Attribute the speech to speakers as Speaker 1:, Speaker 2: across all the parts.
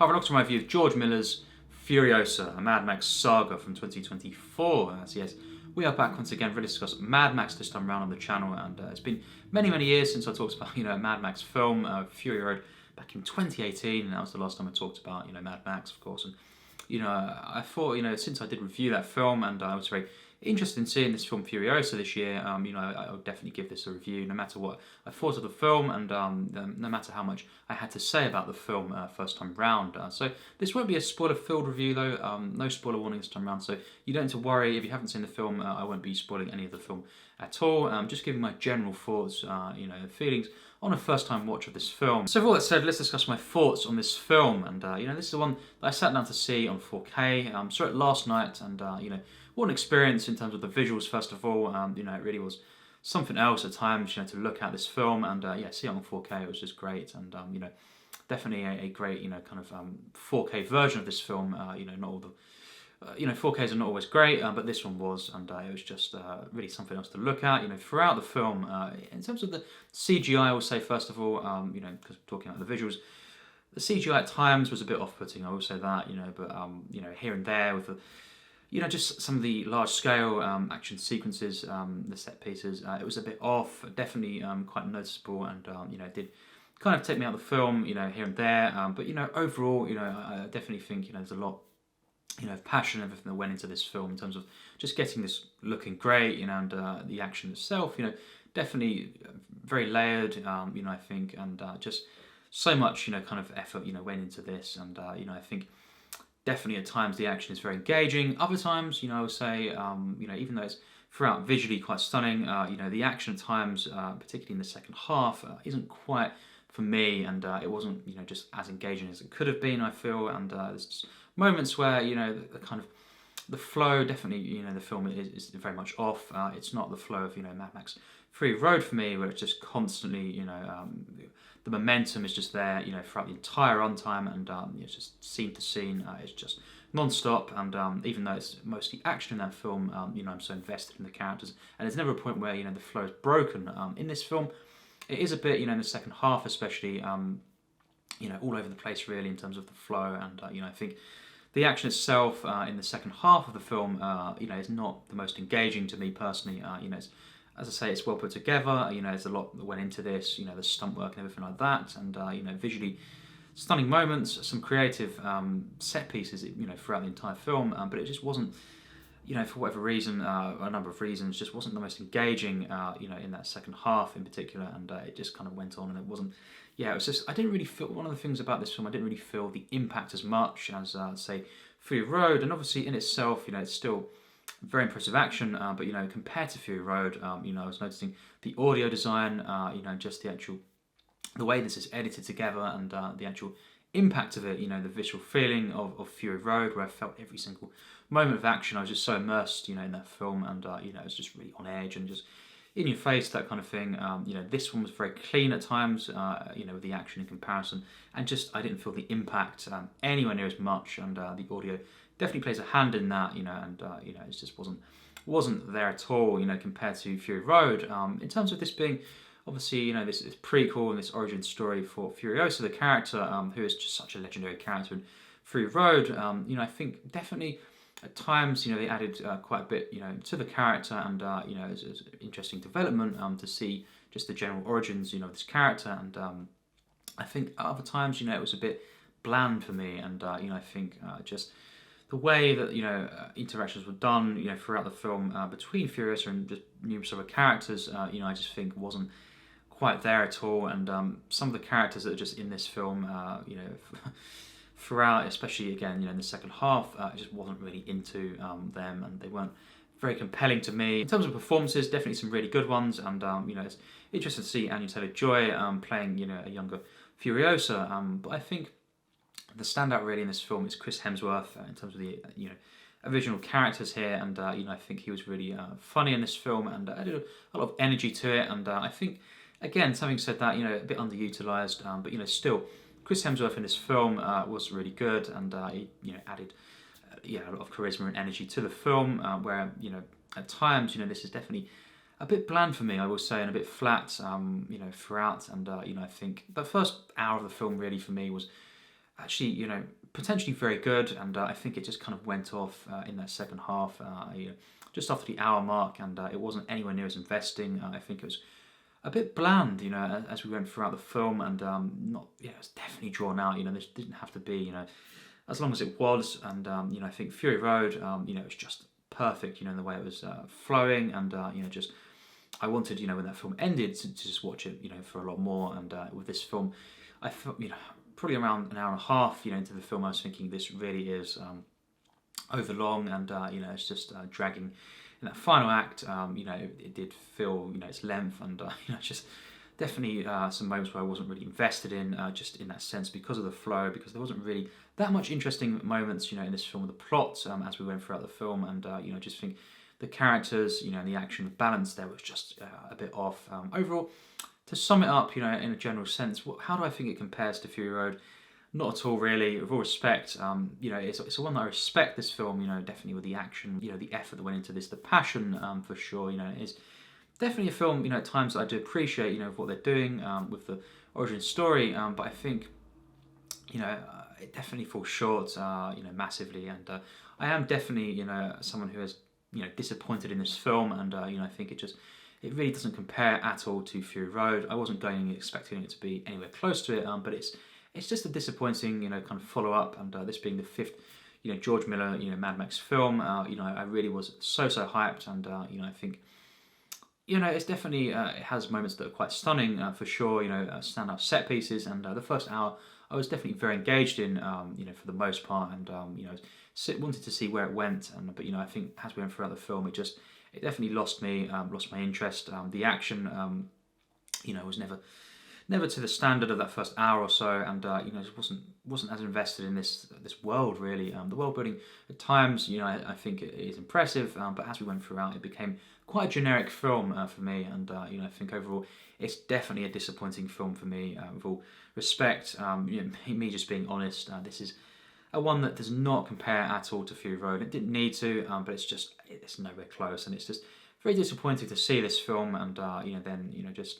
Speaker 1: I've looked at my review of George Miller's Furiosa, a Mad Max saga from 2024. So yes, we are back once again to discuss Mad Max this time around on the channel, and it's been many years since I talked about a Mad Max film, Fury Road, back in 2018, and that was the last time I talked about Mad Max, of course. And I thought since I did review that film, and I was very interested in seeing this film Furiosa this year, I would definitely give this a review, no matter what I thought of the film, and no matter how much I had to say about the film first time round. So this won't be a spoiler-filled review though, no spoiler warning this time round, so you don't need to worry if you haven't seen the film. I won't be spoiling any of the film at all. Just giving my general thoughts, feelings on a first-time watch of this film. So with all that said, let's discuss my thoughts on this film. And this is the one that I sat down to see on 4K. Saw it last night, and what an experience in terms of the visuals. First of all, it really was something else at times. To look at this film and see it on 4K, it was just great. And definitely a great 4K version of this film. Not all the 4Ks are not always great, but this one was, and it was just really something else to look at. Throughout the film, in terms of the CGI, I will say first of all, because talking about the visuals, the CGI at times was a bit off-putting. I will say that, but here and there with the, just some of the large-scale action sequences, the set pieces, it was a bit off. Definitely quite noticeable, and it did kind of take me out of the film, here and there. But overall, I definitely think there's a lot of passion and everything that went into this film in terms of just getting this looking great, and the action itself, definitely very layered, I think, and just so much, kind of effort, went into this, and I think definitely at times the action is very engaging. Other times, I would say, even though it's throughout visually quite stunning, the action at times, particularly in the second half, isn't quite for me, and it wasn't, just as engaging as it could have been, I feel, and there's just moments where, the kind of, the flow, definitely, the film is very much off. It's not the flow of, Mad Max Fury Road for me, where it's just constantly, the momentum is just there, throughout the entire runtime, and it's just scene to scene, it's just non-stop, and even though it's mostly action in that film, I'm so invested in the characters, and there's never a point where, the flow is broken. In this film, it is a bit, in the second half especially, all over the place really in terms of the flow, and I think the action itself in the second half of the film, is not the most engaging to me personally. It's, as I say, it's well put together. There's a lot that went into this. The stunt work and everything like that, and visually stunning moments, some creative set pieces, throughout the entire film. But it just wasn't, for whatever reason, a number of reasons, just wasn't the most engaging, in that second half in particular, and it just kind of went on, and it wasn't. Yeah, it was just, I didn't really feel, one of the things about this film, I didn't really feel the impact as much as, say, Fury Road, and obviously in itself, it's still very impressive action, but, compared to Fury Road, I was noticing the audio design, just the way this is edited together, and the actual impact of it, the visual feeling of Fury Road, where I felt every single moment of action. I was just so immersed, in that film, and, it was just really on edge, and just in your face, that kind of thing. This one was very clean at times, with the action in comparison, and just I didn't feel the impact anywhere near as much, and the audio definitely plays a hand in that, and it just wasn't there at all, compared to Fury Road. In terms of this being, obviously, this prequel and this origin story for Furiosa, the character, who is just such a legendary character in Fury Road, I think definitely at times, they added quite a bit, to the character, and it's an interesting development to see just the general origins, of this character, and I think at other times, it was a bit bland for me, and I think just the way that interactions were done, throughout the film between Furiosa and just numerous other characters, I just think wasn't quite there at all, and some of the characters that are just in this film, throughout, especially again, in the second half, I just wasn't really into them, and they weren't very compelling to me. In terms of performances, definitely some really good ones, and it's interesting to see Anya Taylor-Joy playing, a younger Furiosa, but I think the standout really in this film is Chris Hemsworth in terms of the, original characters here, and I think he was really funny in this film, and added a lot of energy to it, and I think, again, having said that, a bit underutilized, but still, Chris Hemsworth in this film was really good, and he added a lot of charisma and energy to the film, where at times this is definitely a bit bland for me, I will say, and a bit flat throughout, and I think the first hour of the film really for me was actually, potentially very good, and I think it just kind of went off in that second half, just after the hour mark, and it wasn't anywhere near as investing. I think it was a bit bland, as we went throughout the film, and not, it was definitely drawn out. This didn't have to be, as long as it was, and I think Fury Road, it was just perfect, in the way it was flowing, and just I wanted, when that film ended, to just watch it, for a lot more. And with this film, I felt, probably around an hour and a half, into the film, I was thinking this really is over long, and it's just dragging. In that final act, it did feel, its length, and just definitely some moments where I wasn't really invested in, just in that sense, because of the flow, because there wasn't really that much interesting moments, in this film with the plot as we went throughout the film, and I just think the characters, and the action, the balance there was just a bit off. Overall, to sum it up, in a general sense, how do I think it compares to Fury Road? Not at all, really. With all respect, it's one that I respect. This film, definitely with the action, the effort that went into this, the passion, for sure. It is definitely a film, at times that I do appreciate, what they're doing with the origin story. But I think, it definitely falls short, massively. And I am definitely, someone who is, disappointed in this film, and I think it really doesn't compare at all to Fury Road. I wasn't expecting it to be anywhere close to it, but it's just a disappointing, kind of follow up, and this being the fifth, George Miller, Mad Max film. I really was so hyped, and I think, it's definitely it has moments that are quite stunning, for sure. Standout set pieces, and the first hour I was definitely very engaged in, for the most part, and wanted to see where it went, but I think as we went throughout the film, it definitely lost me, lost my interest. The action, was never to the standard of that first hour or so, and just wasn't as invested in this world, really. The world building at times, I think it is impressive, but as we went throughout, it became quite a generic film for me, and I think overall it's definitely a disappointing film for me. With all respect, me just being honest, this is a one that does not compare at all to Fury Road. It didn't need to, but it's nowhere close, and it's just very disappointing to see this film, and then just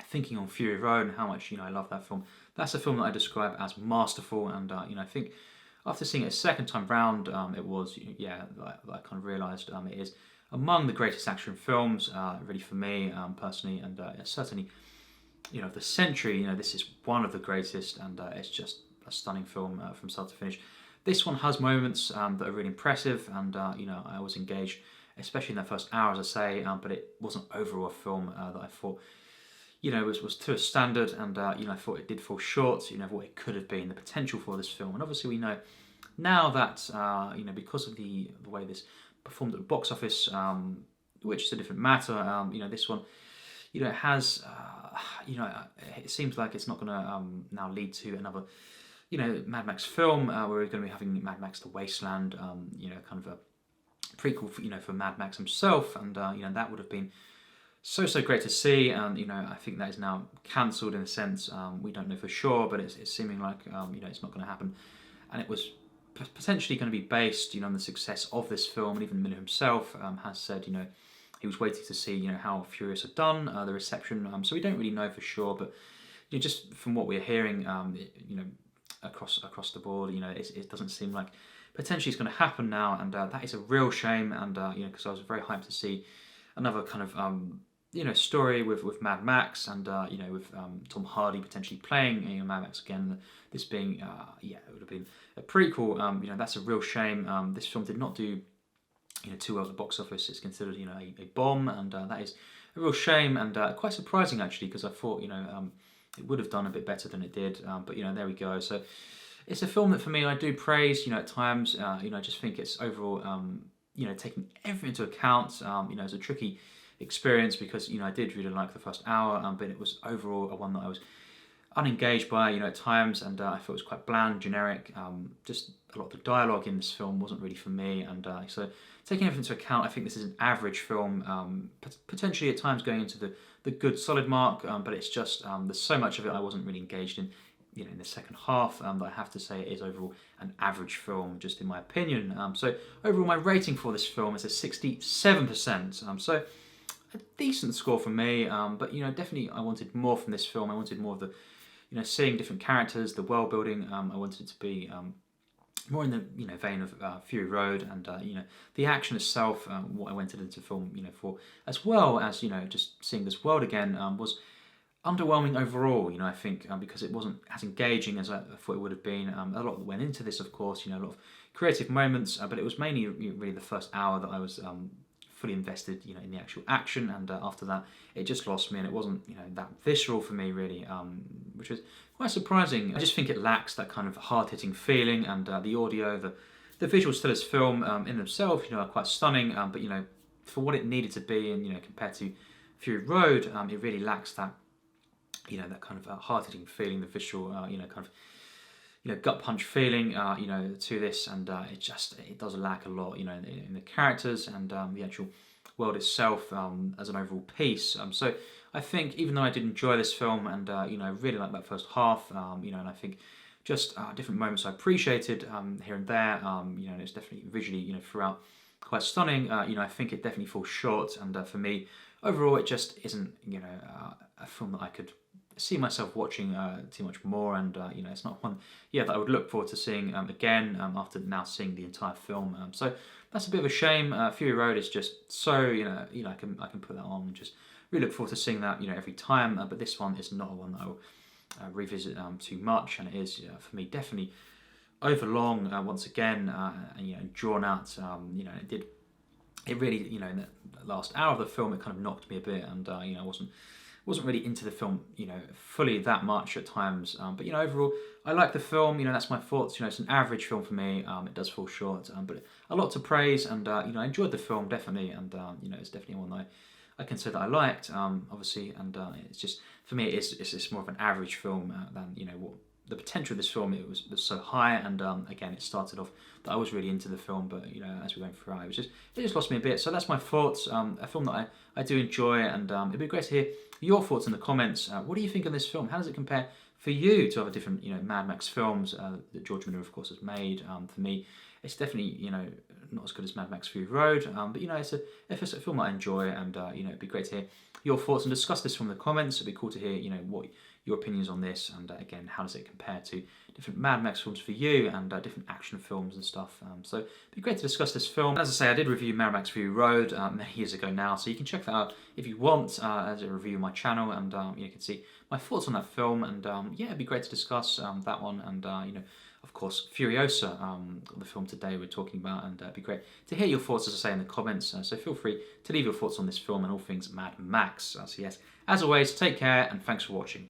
Speaker 1: thinking on Fury Road and how much I love that film. That's a film that I describe as masterful, and I think after seeing it a second time round, it was I kind of realised it is among the greatest action films, really for me personally, and certainly of the century. This is one of the greatest, and it's just a stunning film from start to finish. This one has moments that are really impressive, and I was engaged, especially in that first hour, as I say, but it wasn't overall a film that I thought was to a standard, and I thought it did fall short, of what it could have been, the potential for this film. And obviously we know now that because of the way this performed at the box office, which is a different matter. This one, it has, it seems like it's not going to now lead to another, Mad Max film where we're going to be having Mad Max: The Wasteland, kind of a prequel for Mad Max himself, and that would have been so great to see, and I think that is now cancelled in a sense. We don't know for sure, but it's seeming like it's not going to happen, and it was potentially going to be based on the success of this film, and even Miller himself has said he was waiting to see how Furiosa had done, the reception. So we don't really know for sure, but just from what we're hearing, across the board, it doesn't seem like potentially it's going to happen now, and that is a real shame. And because I was very hyped to see another kind of story with Mad Max, and with Tom Hardy potentially playing Mad Max again. This being it would have been a prequel. That's a real shame. This film did not do too well at the box office. It's considered a bomb, and that is a real shame, and quite surprising actually, because I thought it would have done a bit better than it did. But there we go. So it's a film that for me I do praise. At times I just think it's overall taking everything into account. It's a tricky experience because I did really like the first hour, but it was overall a one that I was unengaged by at times, and I thought it was quite bland, generic. Just a lot of the dialogue in this film wasn't really for me, and so taking everything into account, I think this is an average film, potentially at times going into the good solid mark, but it's just there's so much of it I wasn't really engaged in in the second half, that I have to say it is overall an average film, just in my opinion. So overall my rating for this film is a 67%, so a decent score from me, but definitely I wanted more from this film. I wanted more of the seeing different characters, the world building. I wanted it to be more in the vein of Fury Road, and the action itself. What I went into film for, as well as just seeing this world again, was underwhelming overall. I think because it wasn't as engaging as I thought it would have been. A lot that went into this, of course. A lot of creative moments, but it was mainly really the first hour that I was fully invested, in the actual action, and after that, it just lost me, and it wasn't, that visceral for me really, which was quite surprising. I just think it lacks that kind of hard-hitting feeling, and the audio, the visuals to this film in themselves, are quite stunning, but for what it needed to be, and compared to Fury Road, it really lacks that, that kind of hard-hitting feeling, the visual, kind of gut punch feeling, to this, and it does lack a lot, in the characters and the actual world itself as an overall piece. So I think even though I did enjoy this film, and really like that first half, and I think just different moments I appreciated here and there, and it's definitely visually, throughout quite stunning. I think it definitely falls short, and for me, overall, it just isn't, a film that I could see myself watching too much more, and it's not one that I would look forward to seeing again after now seeing the entire film. So that's a bit of a shame. Fury Road is just so I can put that on and just really look forward to seeing that every time. But this one is not one that I will revisit too much, and it is for me definitely overlong once again, and drawn out. It really in the last hour of the film it kind of knocked me a bit, and I wasn't really into the film, fully that much at times. But overall, I like the film. That's my thoughts. It's an average film for me. It does fall short, but a lot to praise. And I enjoyed the film definitely. And it's definitely one that I can say that I liked. Obviously, and it's just for me, it's just more of an average film than what the potential of this film. It was so high, and again, it started off that I was really into the film, but as we went through, it just lost me a bit. So that's my thoughts. A film that I do enjoy, and it'd be great to hear your thoughts in the comments. What do you think of this film? How does it compare for you to other different Mad Max films that George Miller, of course, has made? For me, it's definitely not as good as Mad Max Fury Road, but it's a film I enjoy, and it'd be great to hear your thoughts and discuss this from the comments. It'd be cool to hear what your opinions on this, and again, how does it compare to different Mad Max films for you, and different action films and stuff. So it'd be great to discuss this film. As I say, I did review Mad Max Fury Road many years ago now, so you can check that out if you want as a review on my channel, and you can see my thoughts on that film, and it'd be great to discuss that one, and of course, Furiosa, the film today we're talking about, and it'd be great to hear your thoughts, as I say, in the comments. So feel free to leave your thoughts on this film and all things Mad Max. So yes, as always, take care, and thanks for watching.